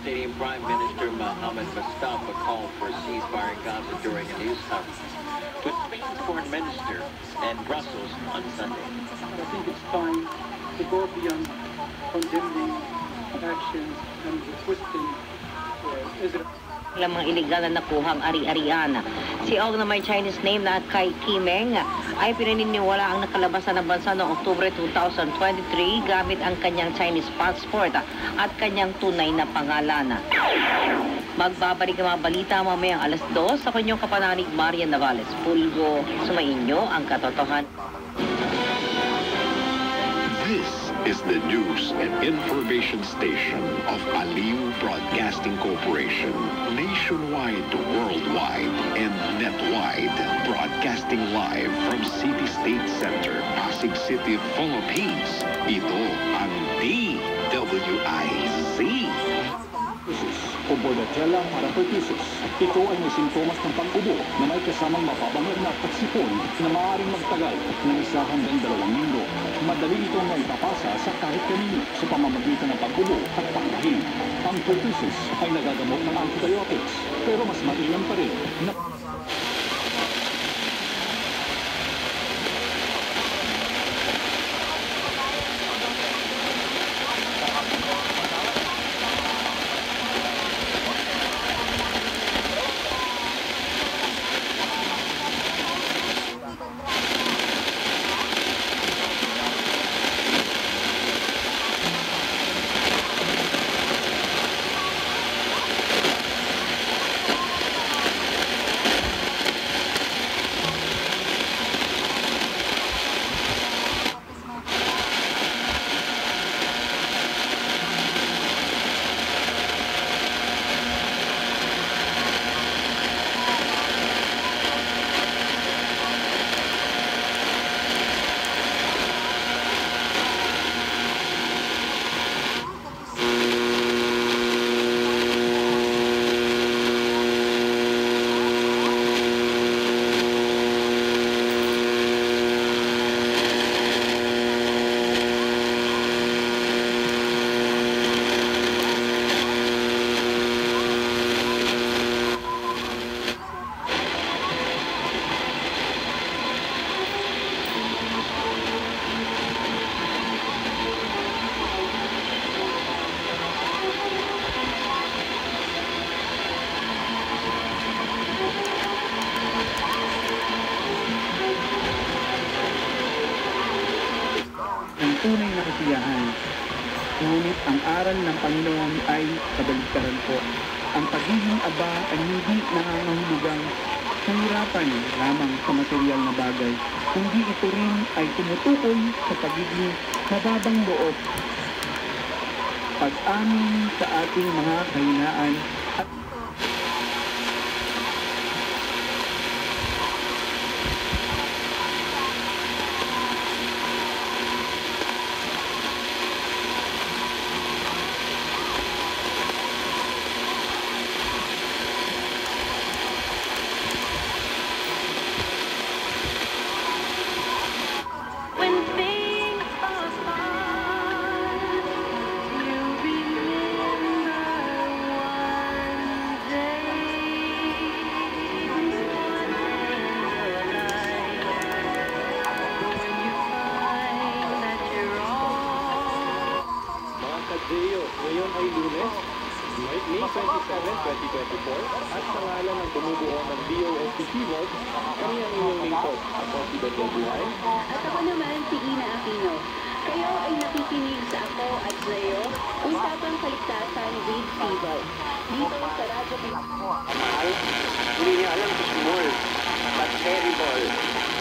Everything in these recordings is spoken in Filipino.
Palestinian Prime Minister Mohammed Mustafa called for a ceasefire in Gaza during a news conference with Spain's foreign minister in Brussels on Sunday. I think it's time to go beyond condemning actions and requesting Israel. Mga iligal na nakuhang ari-arian. Si Ong na may Chinese name na Kai Kimeng ay pinaniniwala ang nakalabasan ng bansa noong Oktubre 2023 gamit ang kanyang Chinese passport at kanyang tunay na pangalan. Magbabalik ang mga balita mamayang alas 2 sa kanyang kapanalig Marian Navales. Pulgo, sumainyo ang katotohanan. This is the news and information station of Aliw Broadcasting Corporation. Nationwide, worldwide, and netwide. Broadcasting live from City State Center, Pasig City, Philippines. Ito ang DWIZ. O Bordetella parapetisus. Ito ay may sintomas ng pag-ubo na may kasamang mapabangat at sipon na maaaring magtagal ng 1 hanggang 2 linggo. Madali itong maipapasa sa kahit kanino sa pamamagitan ng pag-ubo at pagkahin. Ang pertussis ay nagagamot ng antibiotics, pero mas mainam pa rin na tunay na kasiyahan. Ngunit ang aral ng Panginoon ay kabaligtaran po. Ang pagiging aba ay hindi nangangahulugang kahirapan lamang sa material na bagay, kundi ito rin ay tumutukoy sa pagiging mababang loob, pag-amin sa ating mga kahinaan at ngayon ay Lunes, May 27, 2024, at sa ngalan ng bumubuo ng DOST World, kami ang inyong lingkod. Ako si Dr. Buhay. At ako naman si Ina Aquino. Kayo ay nakikinig sa Ako at Leo, Usapang Kaligtasan with Steve. Dito sa Radyo Mahal, hindi niyo alam kung small, but terrible.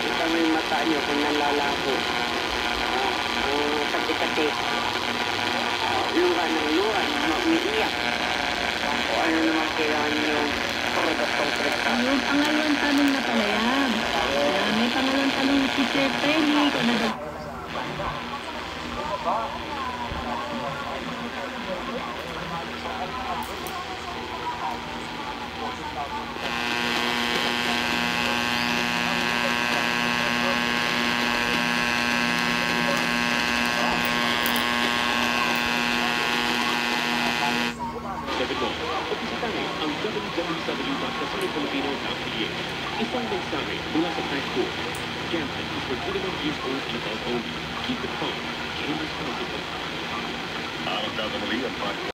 Ito mo yung mata niyo kung nanlalabo. Ang sakit-sakit. Luhan ng luhan, umiiyak. O ano naman kailangan niyo produktong presta. Yung pangalawang tanong na pala yan. May pangalawang tanong si Sir Penny. Kung ano 7 mo o bisitahin ang www.casinofilipino.ph. Isang mensahe mula sa High School. Gambling is for 21 years old and above only. Keep it calm and responsible. Araw na muli ang